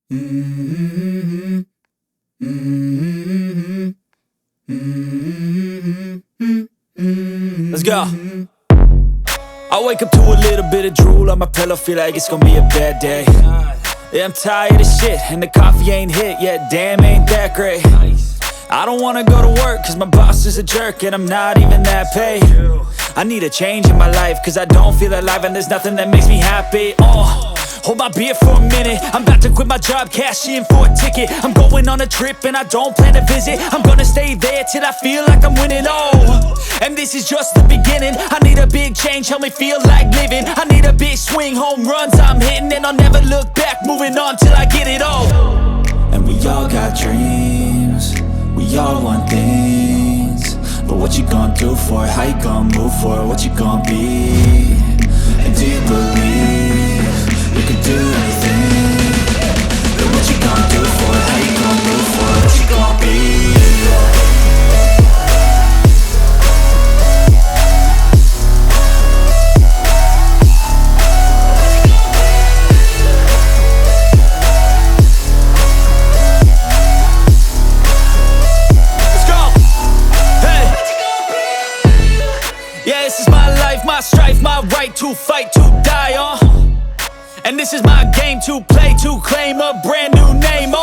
Let's go. I wake up to a little bit of drool on my pillow, feel like it's gonna be a bad day. Yeah, I'm tired of shit, and the coffee ain't hit yet, damn, ain't that great. I don't wanna go to work, cause my boss is a jerk, and I'm not even that paid. I need a change in my life, cause I don't feel alive, and there's nothing that makes me happy. Hold my beer for a minute, I'm about to quit my job, cash in for a ticket. I'm going on a trip and I don't plan to visit. I'm gonna stay there till I feel like I'm winning, and this is just the beginning. I need a big change, help me feel like living. I need a big swing, home runs I'm hitting, and I'll never look back, moving on till I get it all. And we all got dreams, we all want things, but what you gonna do for it? How you gonna move for it? What you gonna be? And do you believe you can do anything? But what you gonna do for it? How you gonna move for it? What you gonna be? My strife, my right to fight, to die on. And this is my game to play, to claim a brand new name,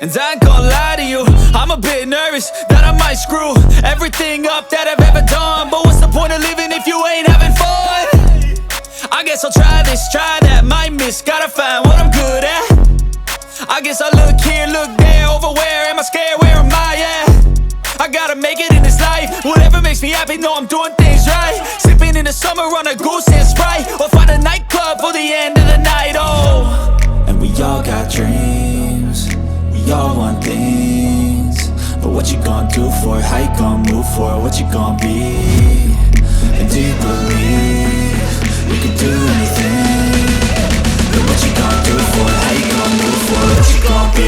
And I ain't gonna lie to you, I'm a bit nervous that I might screw everything up that I've ever done. But what's the point of living if you ain't having fun? I guess I'll try this, try that, might miss, gotta find what I'm good at. I guess I look here, look there, over where am I scared, where am I at? I gotta make it in this life, whatever makes me happy, know I'm doing things right. Sipping in the summer on a goose and Sprite, or find a nightclub for the end of the night, And we all got dreams, we all want things, but what you gonna do for it? How you gonna move for it? What you gonna be? And do you believe you can do anything? But what you gonna do for it? How you gonna move for it? What you gonna be?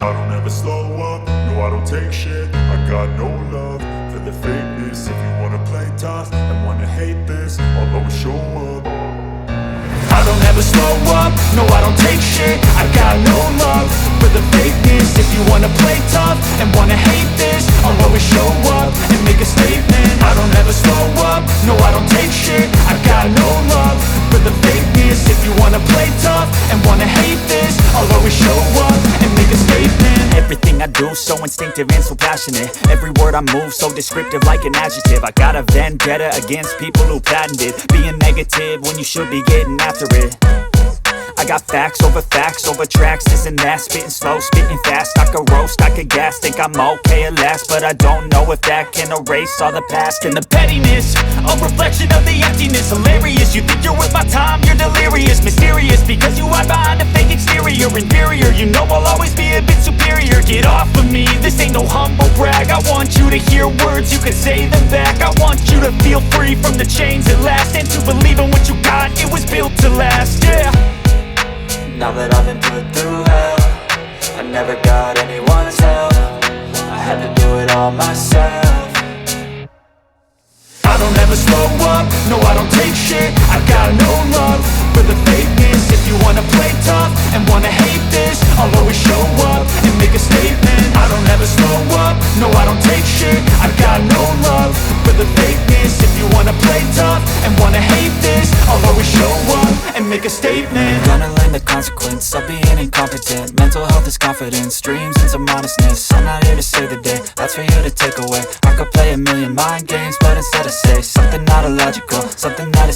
I don't ever slow up, no I don't take shit. I got no love for the fakeness. If you wanna play tough and wanna hate this, I'll always show up. I don't ever slow up, no I don't take shit. I got no love for the fakeness. If you wanna play tough and wanna hate this, I'll always show up and make a statement. I don't ever slow up, no I don't take shit. I got no love for the fakeness. If you wanna play tough and wanna hate this, I'll always show up and make a statement. Everything I do so instinctive and so passionate. Every word I move so descriptive like an adjective. I got a vendetta against people who patented being negative when you should be getting after it. I got facts over tracks, this and that. Spitting slow, spitting fast. I could roast, I could gas. Think I'm okay at last, but I don't know if that can erase all the past. And the pettiness, a reflection of the emptiness. Hilarious, you think you're worth my time, you're delirious. Mysterious, because you hide behind a fake exterior. Inferior, you know I'll always be a bit superior. Get off of me, this ain't no humble brag. I want you to hear words, you can say them back. I want you to feel free from the chains at last, and to believe in what you got, it was built to last, yeah. Now that I've been put through hell, I never got anyone's help. I had to do it all myself. I don't ever slow up, no I don't take shit. I got no love for the fakeness. If you wanna play tough and wanna hate this, I'll always show up and make a statement. I don't ever slow up, no I don't take shit. I got no love for the fakeness. If you wanna play tough and wanna hate this, I'll always show up and make a statement. Gonna learn the consequence of being incompetent. Mental health is confidence, dreams and some modestness. I'm not here to save the day, that's for you to take away. I could play a million mind games, but instead I say something not illogical, something that is